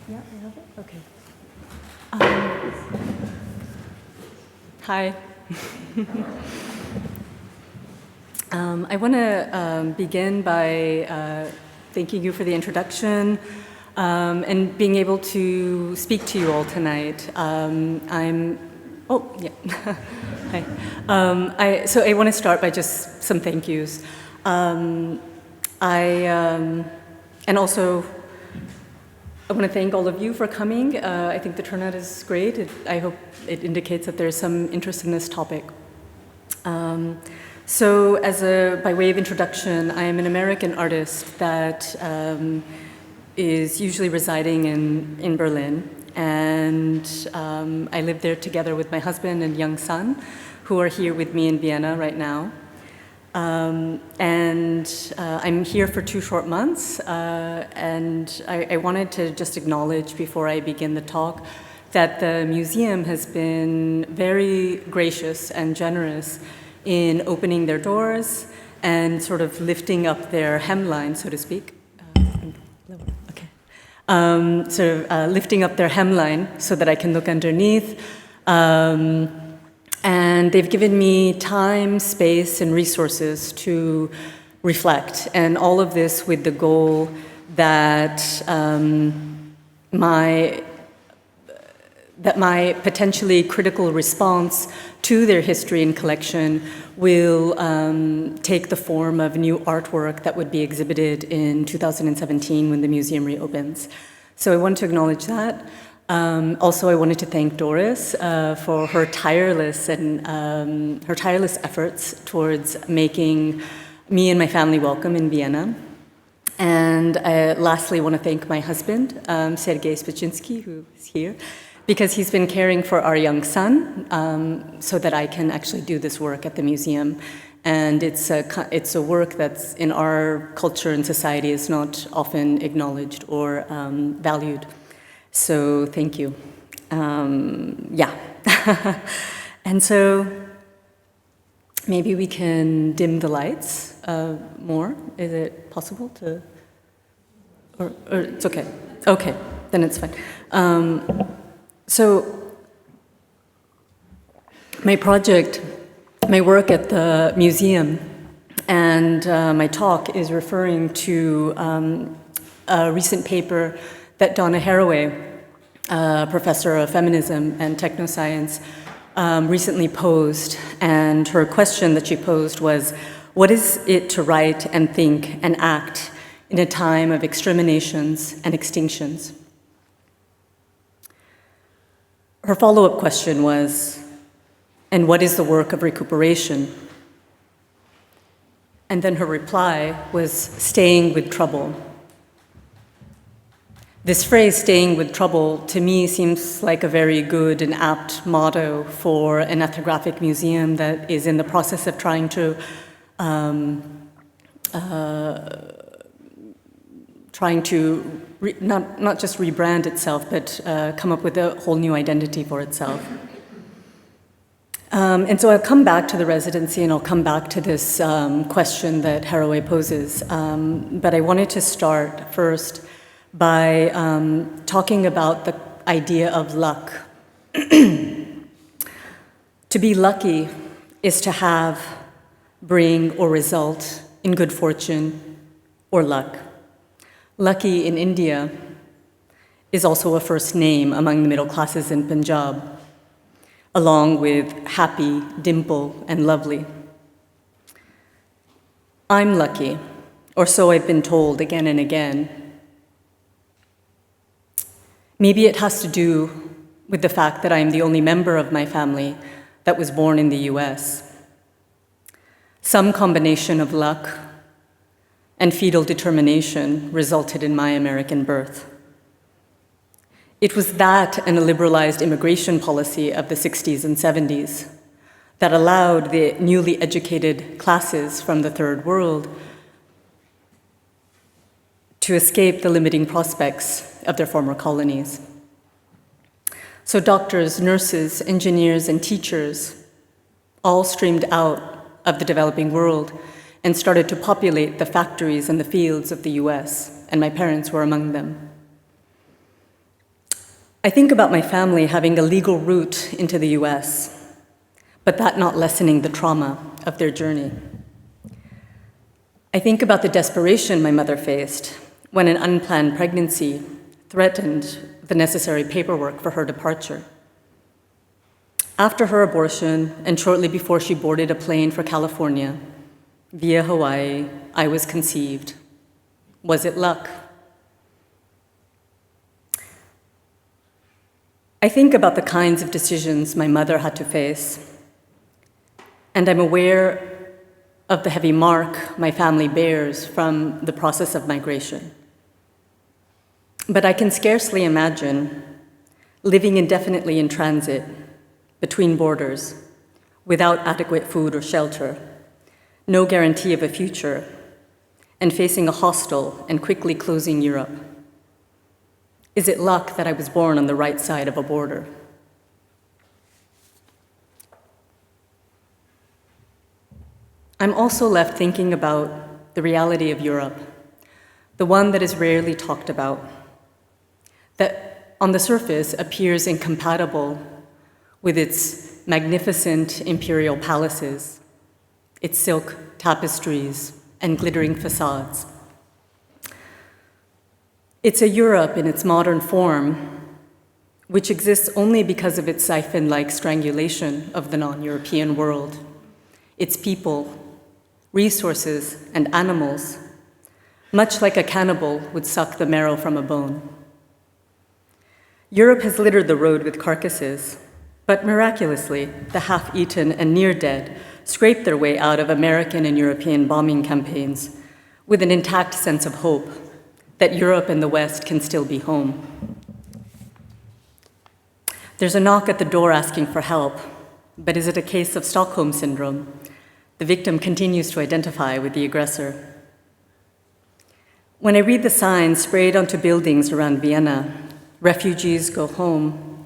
Yeah, I have it? Okay. Hi. I want to begin by thanking you for the introduction and being able to speak to you all tonight. Hi. So I want to start by just some thank yous. And also, I want to thank all of you for coming. I think the turnout is great. I hope it indicates that there's some interest in this topic. So by way of introduction, I am an American artist that is usually residing in Berlin. And I live there together with my husband and young son, who are here with me in Vienna right now. I'm here for 2 short months, and I wanted to just acknowledge before I begin the talk that the museum has been very gracious and generous in opening their doors and sort of lifting up their hemline, so to speak. Lifting up their hemline so that I can look underneath. And they've given me time, space, and resources to reflect, and all of this with the goal that my potentially critical response to their history and collection will take the form of new artwork that would be exhibited in 2017 when the museum reopens. So I want to acknowledge that. Also, I wanted to thank Doris for her tireless efforts towards making me and my family welcome in Vienna. And lastly, I want to thank my husband, Sergei Spichinsky, who is here, because he's been caring for our young son so that I can actually do this work at the museum. And it's a work that's in our culture and society is not often acknowledged or valued. So thank you. And so maybe we can dim the lights more. Is it possible to? Or it's okay. Okay, then it's fine. So my work at the museum and my talk is referring to a recent paper that Donna Haraway, professor of feminism and technoscience, recently posed. And her question that she posed was, what is it to write and think and act in a time of exterminations and extinctions? Her follow-up question was, and what is the work of recuperation? And then her reply was, staying with trouble. This phrase, staying with trouble, to me seems like a very good and apt motto for an ethnographic museum that is in the process of trying to not just rebrand itself, but come up with a whole new identity for itself. And so I'll come back to the residency and I'll come back to this question that Haraway poses. But I wanted to start first by talking about the idea of luck. To be lucky is to have, bring, or result in good fortune or luck. Lucky in India is also a first name among the middle classes in Punjab, along with happy, dimple, and lovely. I'm lucky, or so I've been told again and again. Maybe it has to do with the fact that I'm the only member of my family that was born in the US. Some combination of luck and fetal determination resulted in my American birth. It was that and a liberalized immigration policy of the 60s and 70s that allowed the newly educated classes from the third world to escape the limiting prospects of their former colonies. So doctors, nurses, engineers, and teachers all streamed out of the developing world and started to populate the factories and the fields of the US, and my parents were among them. I think about my family having a legal route into the US, but that not lessening the trauma of their journey. I think about the desperation my mother faced when an unplanned pregnancy threatened the necessary paperwork for her departure. After her abortion, and shortly before she boarded a plane for California, via Hawaii, I was conceived. Was it luck? I think about the kinds of decisions my mother had to face, and I'm aware of the heavy mark my family bears from the process of migration. But I can scarcely imagine living indefinitely in transit between borders without adequate food or shelter, no guarantee of a future, and facing a hostile and quickly closing Europe. Is it luck that I was born on the right side of a border? I'm also left thinking about the reality of Europe, the one that is rarely talked about, that on the surface appears incompatible with its magnificent imperial palaces, its silk tapestries, and glittering facades. It's a Europe in its modern form, which exists only because of its siphon-like strangulation of the non-European world, its people, resources, and animals, much like a cannibal would suck the marrow from a bone. Europe has littered the road with carcasses, but miraculously, the half-eaten and near-dead scrape their way out of American and European bombing campaigns with an intact sense of hope that Europe and the West can still be home. There's a knock at the door asking for help, but is it a case of Stockholm Syndrome? The victim continues to identify with the aggressor. When I read the signs sprayed onto buildings around Vienna, "Refugees go home,"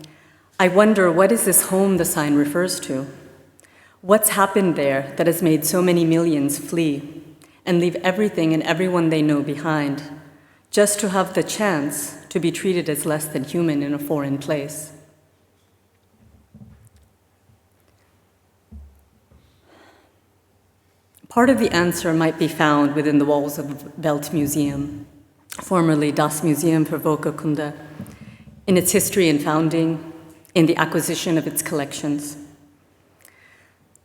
I wonder, what is this home the sign refers to? What's happened there that has made so many millions flee and leave everything and everyone they know behind, just to have the chance to be treated as less than human in a foreign place? Part of the answer might be found within the walls of the Weltmuseum, formerly Das Museum für Völkerkunde, in its history and founding, in the acquisition of its collections.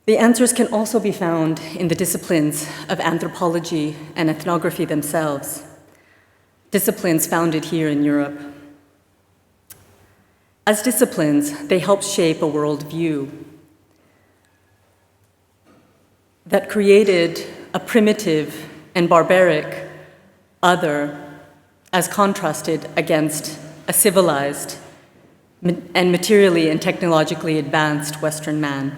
The answers can also be found in the disciplines of anthropology and ethnography themselves, disciplines founded here in Europe. As disciplines, they help shape a worldview that created a primitive and barbaric other as contrasted against a civilized and materially and technologically advanced Western man.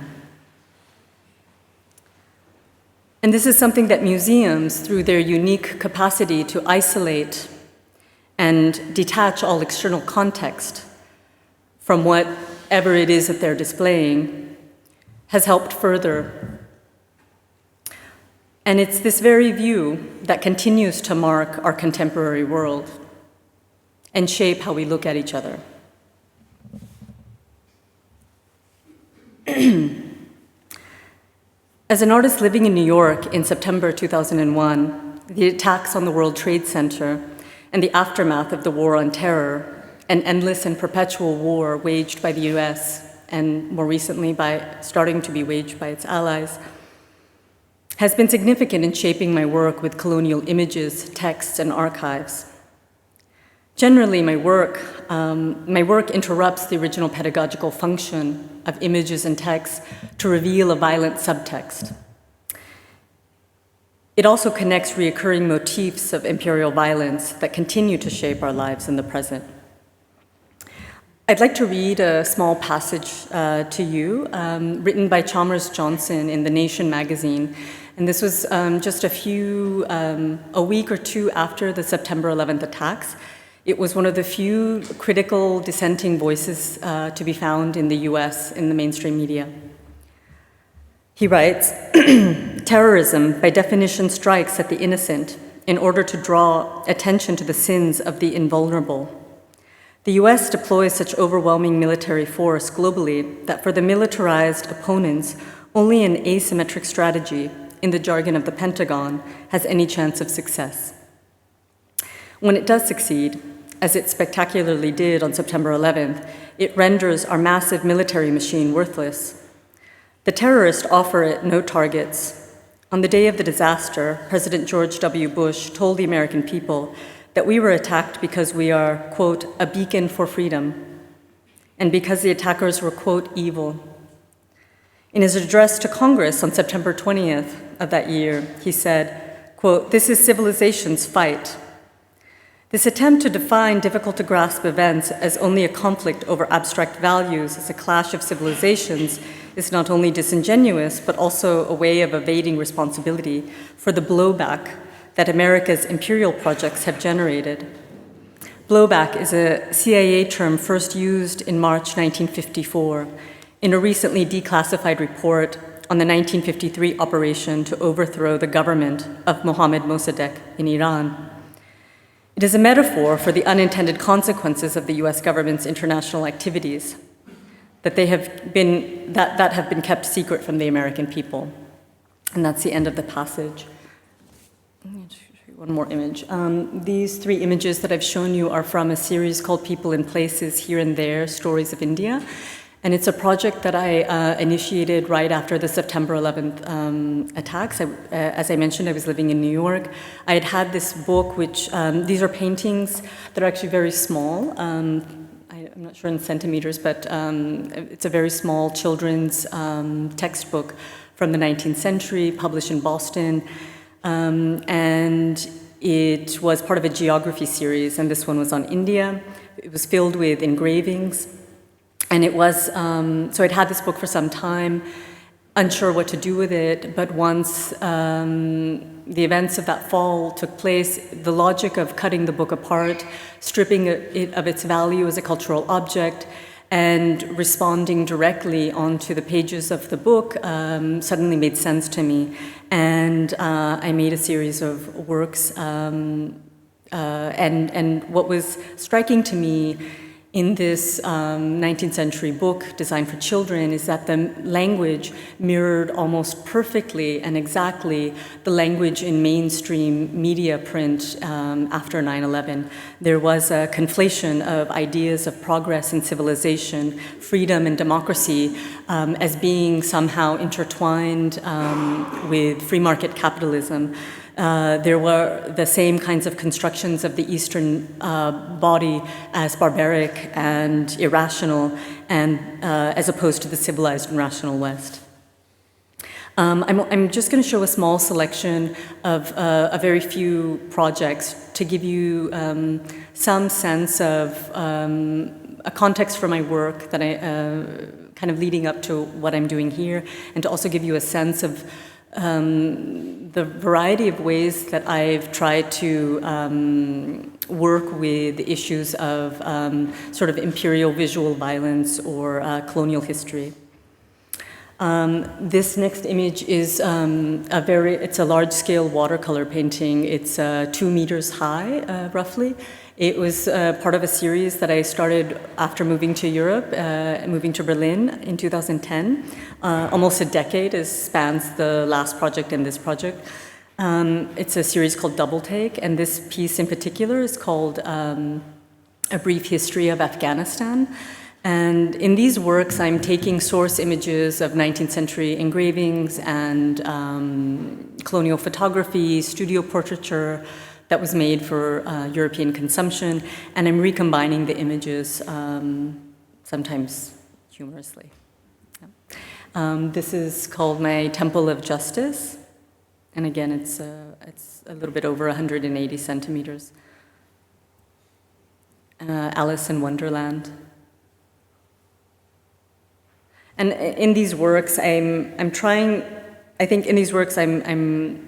And this is something that museums, through their unique capacity to isolate and detach all external context from whatever it is that they're displaying, has helped further. And it's this very view that continues to mark our contemporary world and shape how we look at each other. As an artist living in New York in September 2001, the attacks on the World Trade Center and the aftermath of the War on Terror, an endless and perpetual war waged by the US and more recently starting to be waged by its allies, has been significant in shaping my work with colonial images, texts, and archives. Generally, my work interrupts the original pedagogical function of images and texts to reveal a violent subtext. It also connects recurring motifs of imperial violence that continue to shape our lives in the present. I'd like to read a small passage to you, written by Chalmers Johnson in The Nation magazine. And this was just a week or two after the September 11th attacks. It was one of the few critical dissenting voices to be found in the US in the mainstream media. He writes, "Terrorism, by definition, strikes at the innocent in order to draw attention to the sins of the invulnerable. The US deploys such overwhelming military force globally that for the militarized opponents, only an asymmetric strategy, in the jargon of the Pentagon, has any chance of success. When it does succeed, as it spectacularly did on September 11th, it renders our massive military machine worthless. The terrorists offer it no targets. On the day of the disaster, President George W. Bush told the American people that we were attacked because we are, quote, a beacon for freedom, and because the attackers were, quote, evil. In his address to Congress on September 20th of that year, he said, quote, "This is civilization's fight." This attempt to define difficult-to-grasp events as only a conflict over abstract values, as a clash of civilizations, is not only disingenuous, but also a way of evading responsibility for the blowback that America's imperial projects have generated. Blowback is a CIA term first used in March 1954 in a recently declassified report on the 1953 operation to overthrow the government of Mohammad Mossadegh in Iran. It is a metaphor for the unintended consequences of the US government's international activities that have been kept secret from the American people. And that's the end of the passage. One more image. These three images that I've shown you are from a series called People and Places Here and There, Stories of India. And it's a project that I initiated right after the September 11th attacks. As I mentioned, I was living in New York. I had this book, which, these are paintings that are actually very small. I'm not sure in centimeters, but it's a very small children's textbook from the 19th century, published in Boston. And it was part of a geography series, and this one was on India. It was filled with engravings. And it was, so I'd had this book for some time, unsure what to do with it, but once the events of that fall took place, the logic of cutting the book apart, stripping it of its value as a cultural object, and responding directly onto the pages of the book suddenly made sense to me. And I made a series of works, and what was striking to me in this 19th century book designed for children is that the language mirrored almost perfectly and exactly the language in mainstream media print after 9/11. There was a conflation of ideas of progress and civilization, freedom and democracy as being somehow intertwined with free market capitalism. There were the same kinds of constructions of the Eastern body as barbaric and irrational, and as opposed to the civilized and rational West. I'm just going to show a small selection of a very few projects to give you some sense of a context for my work that I kind of leading up to what I'm doing here, and to also give you a sense of the variety of ways that I've tried to work with issues of sort of imperial visual violence or colonial history. This next image is it's a large-scale watercolor painting. It's 2 meters high, roughly. It was part of a series that I started after moving to Europe, moving to Berlin in 2010. Almost a decade spans the last project and this project. It's a series called Double Take, and this piece in particular is called A Brief History of Afghanistan. And in these works, I'm taking source images of 19th century engravings and colonial photography, studio portraiture that was made for European consumption, and I'm recombining the images, sometimes humorously. Yeah. This is called my Temple of Justice, and again, it's a little bit over 180 centimeters. Alice in Wonderland. And in these works, I'm trying. I think in these works, I'm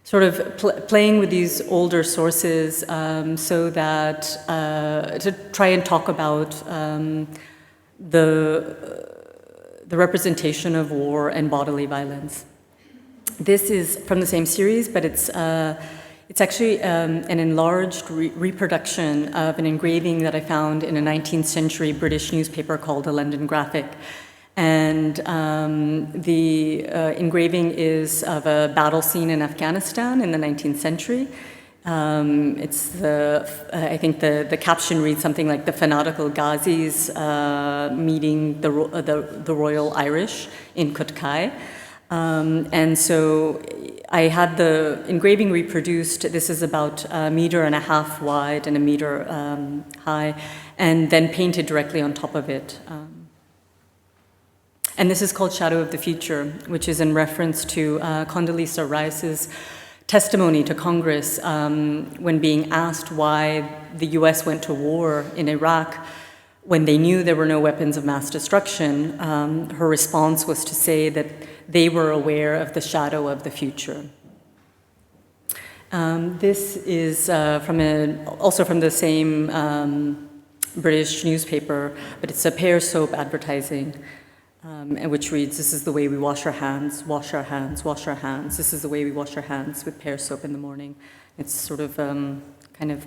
sort of playing with these older sources so that to try and talk about the representation of war and bodily violence. This is from the same series, but it's actually an enlarged reproduction of an engraving that I found in a 19th century British newspaper called the London Graphic. And the engraving is of a battle scene in Afghanistan in the 19th century. I think the caption reads something like the fanatical Ghazis meeting the Royal Irish in Kutkai. And so I had the engraving reproduced. This is about 1.5 meters wide and 1 meter high, and then painted directly on top of it. And this is called Shadow of the Future, which is in reference to Condoleezza Rice's testimony to Congress when being asked why the US went to war in Iraq when they knew there were no weapons of mass destruction. Her response was to say that they were aware of the shadow of the future. This is also from the same British newspaper, but it's a pear soap advertising. Which reads, "This is the way we wash our hands, wash our hands, wash our hands. This is the way we wash our hands with pear soap in the morning." It's sort of kind of,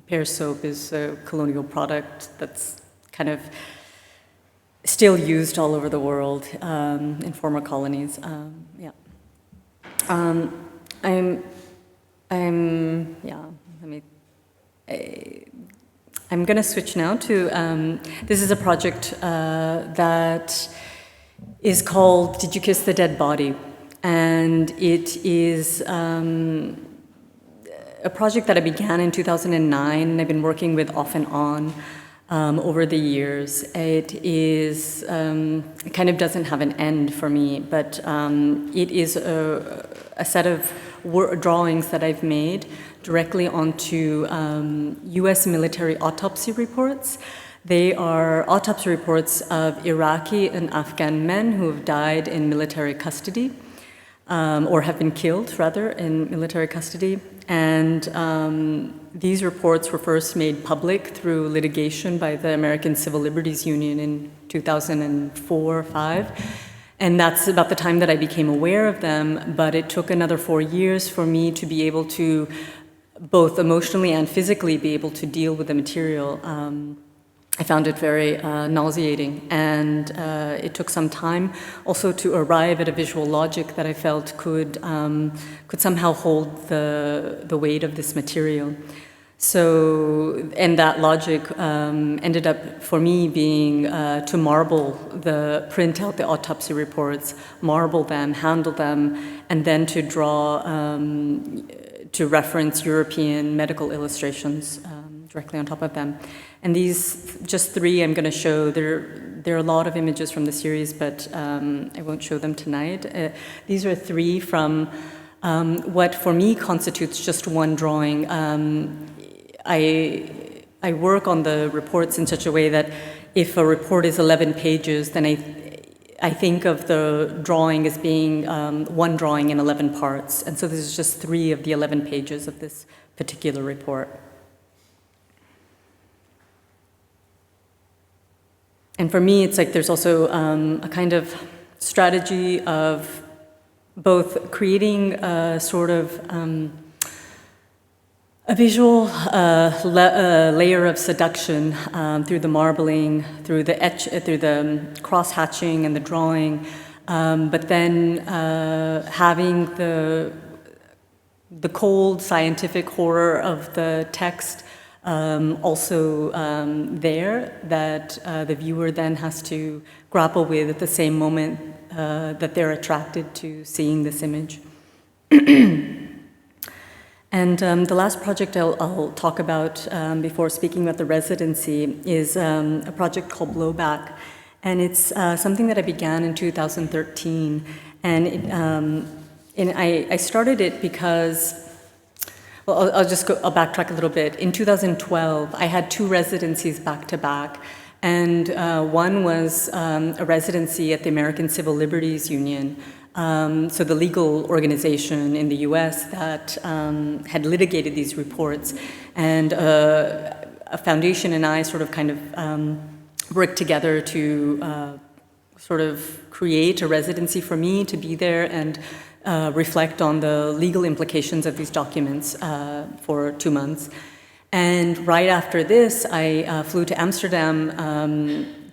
pear soap is a colonial product that's kind of still used all over the world in former colonies. Yeah. I'm going to switch now to, this is a project that is called Did You Kiss the Dead Body? And it is a project that I began in 2009, and I've been working with off and on over the years. It is, it kind of doesn't have an end for me, but it is a set of drawings that I've made directly onto US military autopsy reports. They are autopsy reports of Iraqi and Afghan men who have died in military custody, or have been killed, rather, in military custody. And these reports were first made public through litigation by the American Civil Liberties Union in 2004-05. And that's about the time that I became aware of them, but it took another 4 years for me to be able to both emotionally and physically be able to deal with the material. I found it very nauseating, and it took some time also to arrive at a visual logic that I felt could somehow hold the weight of this material. So, and that logic ended up for me being to print out the autopsy reports, marble them, handle them, and then to draw, to reference European medical illustrations directly on top of them. And these, just 3 I'm going to show. There are a lot of images from the series, but I won't show them tonight. These are 3 from what for me constitutes just one drawing. I work on the reports in such a way that if a report is 11 pages, then I think of the drawing as being one drawing in 11 parts. And so this is just 3 of the 11 pages of this particular report. And for me, it's like there's also a kind of strategy of both creating a sort of a visual layer of seduction through the marbling, through the cross-hatching and the drawing, but then having the cold scientific horror of the text also there, that the viewer then has to grapple with at the same moment that they're attracted to seeing this image. And the last project I'll talk about before speaking about the residency is a project called Blowback. And it's something that I began in 2013. And I started it because, well, I'll backtrack a little bit. In 2012, I had 2 residencies back to back. And one was a residency at the American Civil Liberties Union, so the legal organization in the US that had litigated these reports. And a foundation and I sort of kind of worked together to sort of create a residency for me to be there and reflect on the legal implications of these documents for 2 months. And right after this, I flew to Amsterdam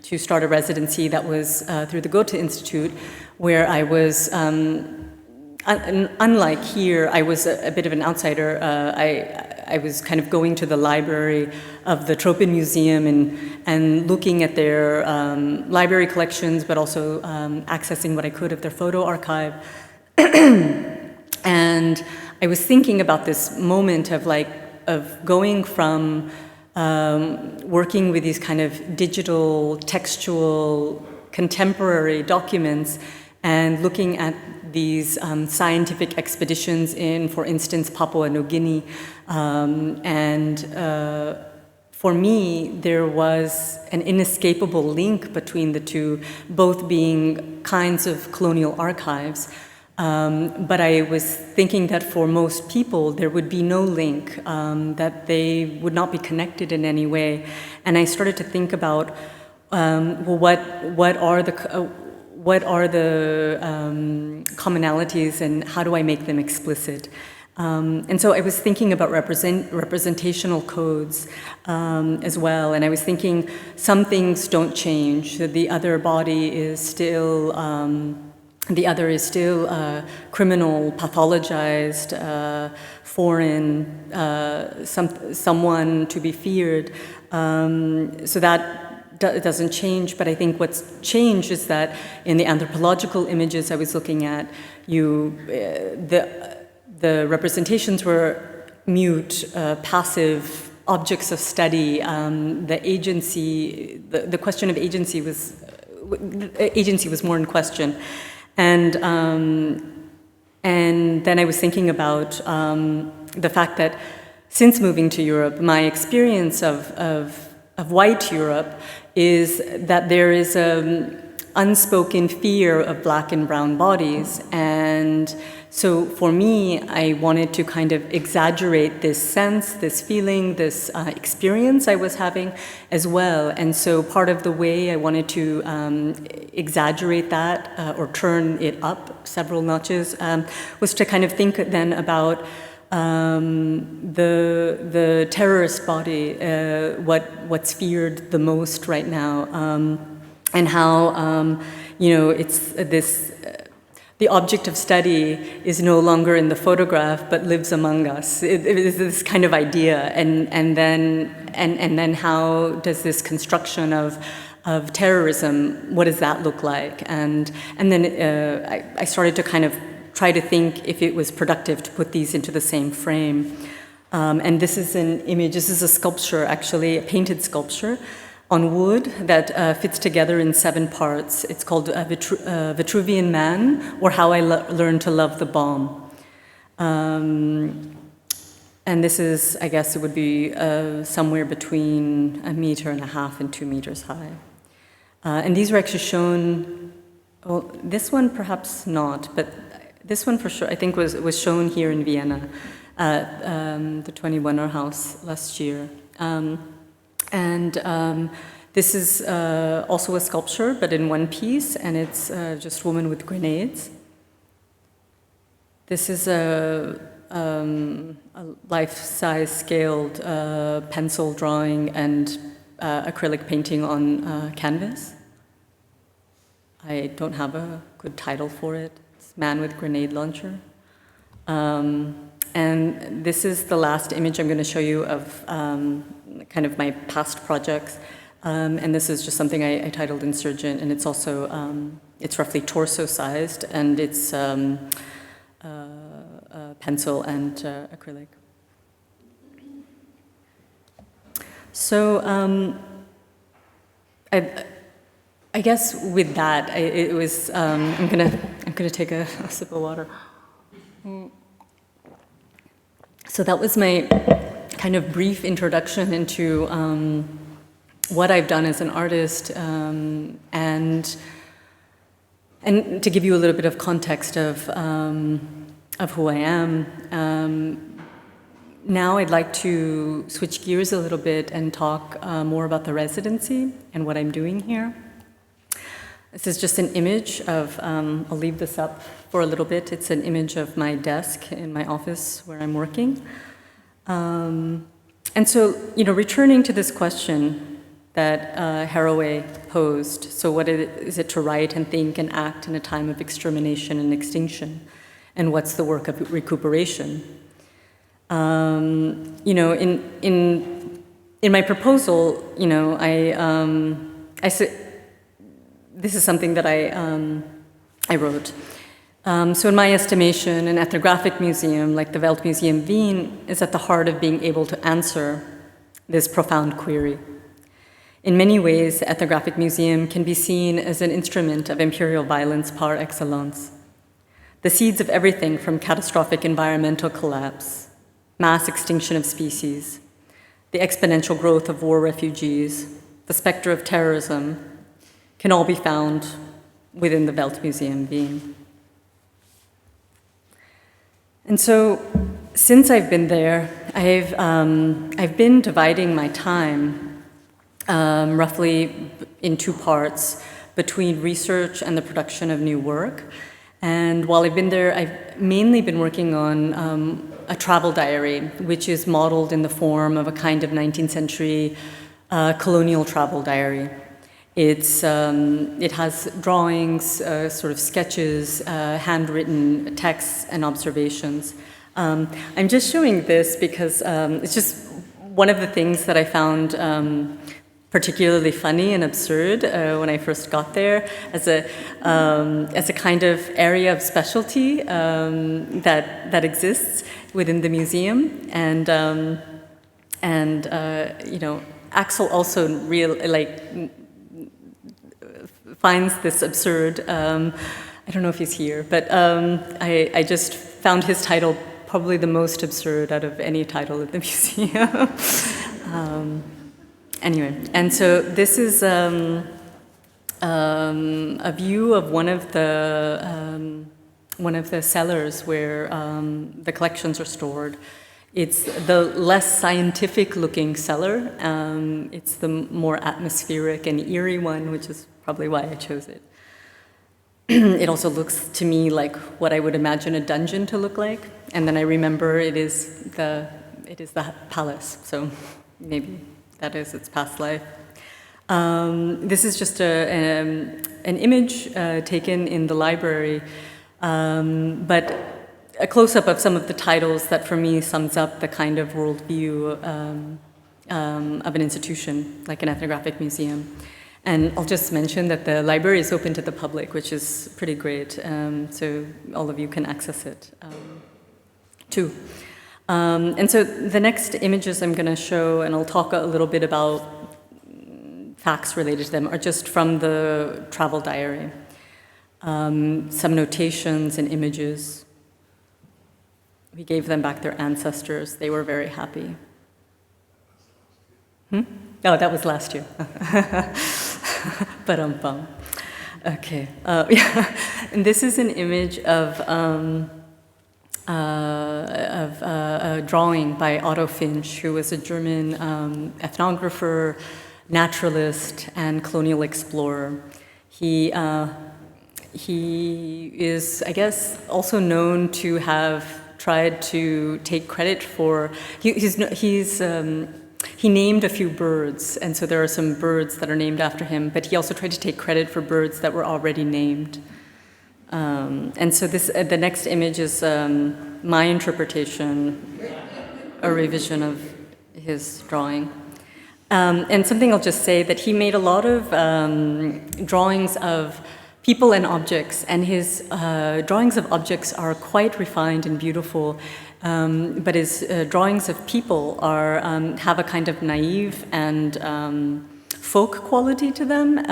to start a residency that was through the Goethe Institute, where I was, unlike here, I was a bit of an outsider. I was kind of going to the library of the Tropenmuseum and looking at their library collections, but also accessing what I could of their photo archive. And I was thinking about this moment of going from working with these kind of digital, textual, contemporary documents and looking at these scientific expeditions in, for instance, Papua New Guinea. For me, there was an inescapable link between the two, both being kinds of colonial archives. But I was thinking that for most people, there would be no link, that they would not be connected in any way. And I started to think about, well, what are the commonalities and how do I make them explicit? And so I was thinking about representational codes as well, and I was thinking some things don't change, that the other body is still criminal, pathologized, foreign, someone to be feared. So that doesn't change, but I think what's changed is that in the anthropological images I was looking at, the representations were mute, passive objects of study. The agency, the question of agency was more in question. And then I was thinking about the fact that since moving to Europe, my experience of white Europe is that there is an unspoken fear of black and brown bodies. And so for me, I wanted to kind of exaggerate this sense, this feeling, this experience I was having as well. And so part of the way I wanted to exaggerate that or turn it up several notches was to kind of think then about the terrorist body, what's feared the most right now, and how it's this. The object of study is no longer in the photograph, but lives among us. It is this kind of idea, and then how does this construction of terrorism? What does that look like? And then I started to kind of try to think if it was productive to put these into the same frame. And this is an image. This is a sculpture, actually, a painted sculpture on wood that fits together in 7 parts. It's called Vitruvian Man, or How I Learned to Love the Bomb. And this is, I guess it would be somewhere between 1.5 meters and 2 meters high. And these were actually shown, well, this one perhaps not, but this one for sure, I think was shown here in Vienna at the 21 House last year. This is also a sculpture, but in one piece, and it's just woman with grenades. This is a life-size scaled pencil drawing and acrylic painting on canvas. I don't have a good title for it. It's Man with Grenade Launcher. And this is the last image I'm going to show you of kind of my past projects. And this is just something I titled Insurgent, and it's also, it's roughly torso-sized, and it's pencil and acrylic. So I guess with that, it was, I'm gonna take a sip of water. So that was my kind of brief introduction into what I've done as an artist, and to give you a little bit of context of who I am. Now I'd like to switch gears a little bit and talk more about the residency and what I'm doing here. This is just an image of, I'll leave this up for a little bit. It's an image of my desk in my office where I'm working. And so, returning to this question that Haraway posed, so what is it to write and think and act in a time of extermination and extinction? And what's the work of recuperation? In my proposal, this is something that I wrote. So in my estimation, an ethnographic museum like the Weltmuseum Wien is at the heart of being able to answer this profound query. In many ways, the ethnographic museum can be seen as an instrument of imperial violence par excellence. The seeds of everything from catastrophic environmental collapse, mass extinction of species, the exponential growth of war refugees, the specter of terrorism, can all be found within the Weltmuseum Wien. And so, since I've been there, I've been dividing my time roughly in two parts between research and the production of new work. And while I've been there, I've mainly been working on a travel diary, which is modeled in the form of a kind of 19th century colonial travel diary. It has drawings, sort of sketches, handwritten texts, and observations. I'm just showing this because it's just one of the things that I found particularly funny and absurd when I first got there, as a kind of area of specialty that exists within the museum, and Axel also finds this absurd. I don't know if he's here, but I just found his title probably the most absurd out of any title at the museum. Anyway, and so this is a view of one of the cellars where the collections are stored. It's the less scientific-looking cellar. It's the more atmospheric and eerie one, which is probably why I chose it. It also looks to me like what I would imagine a dungeon to look like, and then I remember it is the palace. So maybe that is its past life. This is just an image taken in the library, but a close-up of some of the titles that for me sums up the kind of worldview of an institution, like an ethnographic museum. And I'll just mention that the library is open to the public, which is pretty great, so all of you can access it too. And so the next images I'm going to show, and I'll talk a little bit about facts related to them, are just from the travel diary. Some notations and images. We gave them back their ancestors. They were very happy. Oh, that was last year. Ba-dum-bum. Okay. Yeah. And this is an image of a drawing by Otto Finch, who was a German ethnographer, naturalist, and colonial explorer. He is, I guess, also known to have tried to take credit for. He named a few birds, and so there are some birds that are named after him. But he also tried to take credit for birds that were already named. And so the next image is my interpretation, a revision of his drawing. And something I'll just say, that he made a lot of drawings of people and objects, and his drawings of objects are quite refined and beautiful, but his drawings of people have a kind of naive and folk quality to them,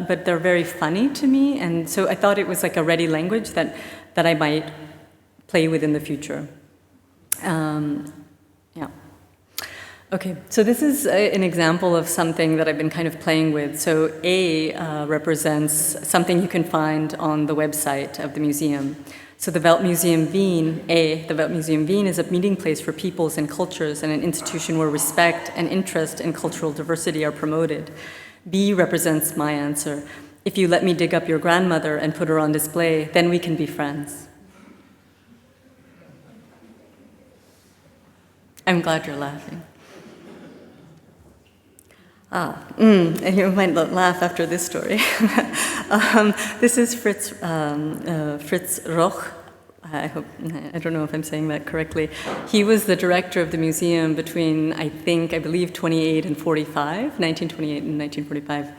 but they're very funny to me, and so I thought it was like a ready language that I might play with in the future. Yeah. Okay, so this is an example of something that I've been kind of playing with. So A represents something you can find on the website of the museum. So the Weltmuseum Wien, the Weltmuseum Wien is a meeting place for peoples and cultures and an institution where respect and interest in cultural diversity are promoted. B represents my answer. If you let me dig up your grandmother and put her on display, then we can be friends. I'm glad you're laughing. And you might laugh after this story. This is Fritz Roch. I don't know if I'm saying that correctly. He was the director of the museum between, I believe, 28 and 45, 1928 and 1945.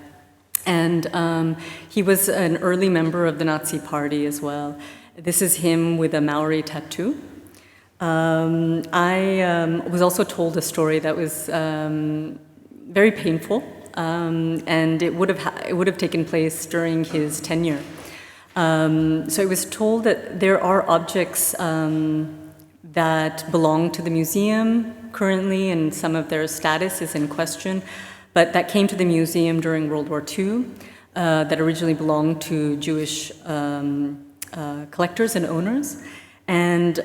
And he was an early member of the Nazi Party as well. This is him with a Maori tattoo. I was also told a story that was very painful, and it would have taken place during his tenure. So I was told that there are objects that belong to the museum currently, and some of their status is in question, but that came to the museum during World War II, that originally belonged to Jewish collectors and owners. And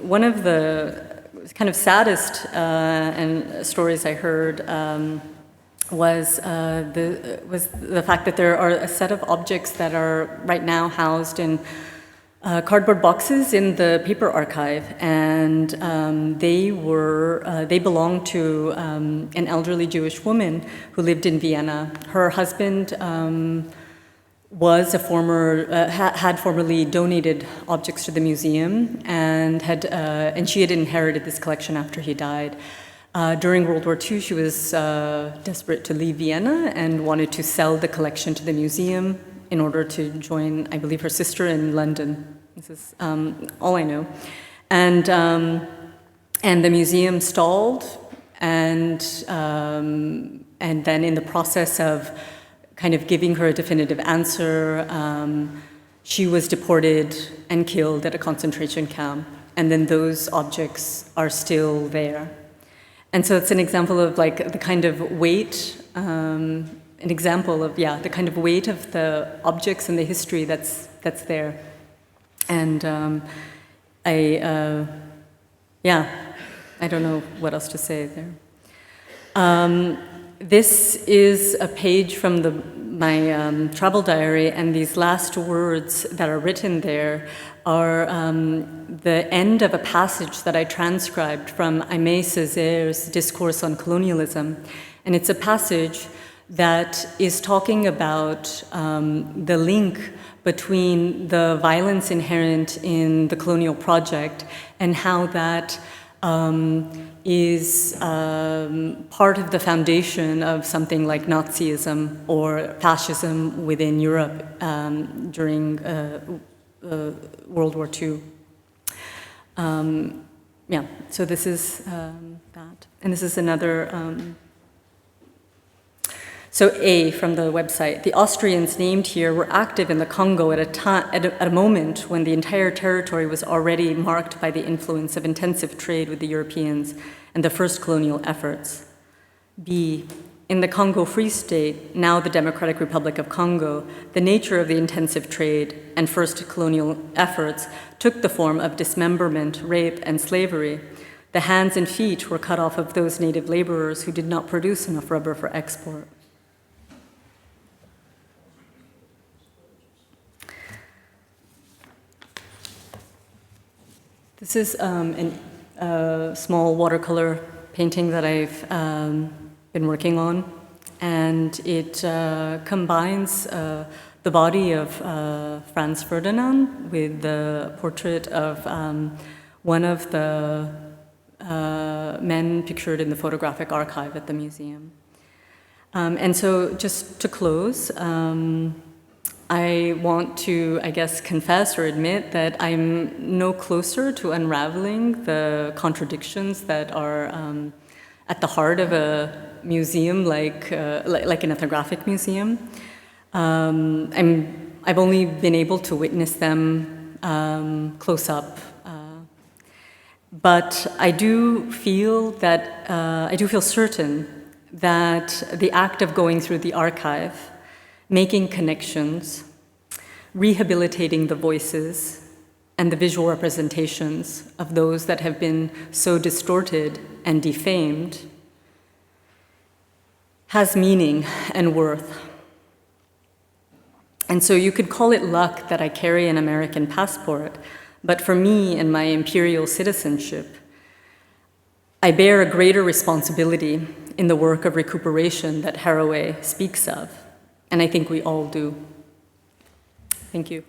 one of the kind of saddest stories I heard was the fact that there are a set of objects that are right now housed in cardboard boxes in the paper archive, and they belonged to an elderly Jewish woman who lived in Vienna. Her husband was had formerly donated objects to the museum, and she had inherited this collection after he died. During World War II, she was desperate to leave Vienna and wanted to sell the collection to the museum in order to join, I believe, her sister in London. This is all I know. And the museum stalled, and then in the process of kind of giving her a definitive answer, she was deported and killed at a concentration camp. And then those objects are still there. And so it's an example of like the kind of weight, the kind of weight of the objects and the history that's there. And I don't know what else to say there. This is a page from my travel diary, and these last words that are written there are the end of a passage that I transcribed from Aimé Césaire's Discourse on Colonialism. And it's a passage that is talking about the link between the violence inherent in the colonial project and how that is part of the foundation of something like Nazism or fascism within Europe during World War II. So this is that. And this is another. So A from the website. The Austrians named here were active in the Congo at a moment when the entire territory was already marked by the influence of intensive trade with the Europeans and the first colonial efforts. B. In the Congo Free State, now the Democratic Republic of Congo, the nature of the intensive trade and first colonial efforts took the form of dismemberment, rape, and slavery. The hands and feet were cut off of those native laborers who did not produce enough rubber for export. This is a small watercolor painting that I've been working on, and it combines the body of Franz Ferdinand with the portrait of one of the men pictured in the photographic archive at the museum. And so just to close, I want to, I guess, confess or admit that I'm no closer to unraveling the contradictions that are at the heart of a museum like an ethnographic museum. I've only been able to witness them close up. But I do feel certain that the act of going through the archive, making connections, rehabilitating the voices and the visual representations of those that have been so distorted and defamed has meaning and worth. And so you could call it luck that I carry an American passport, but for me and my imperial citizenship, I bear a greater responsibility in the work of recuperation that Haraway speaks of, and I think we all do. Thank you.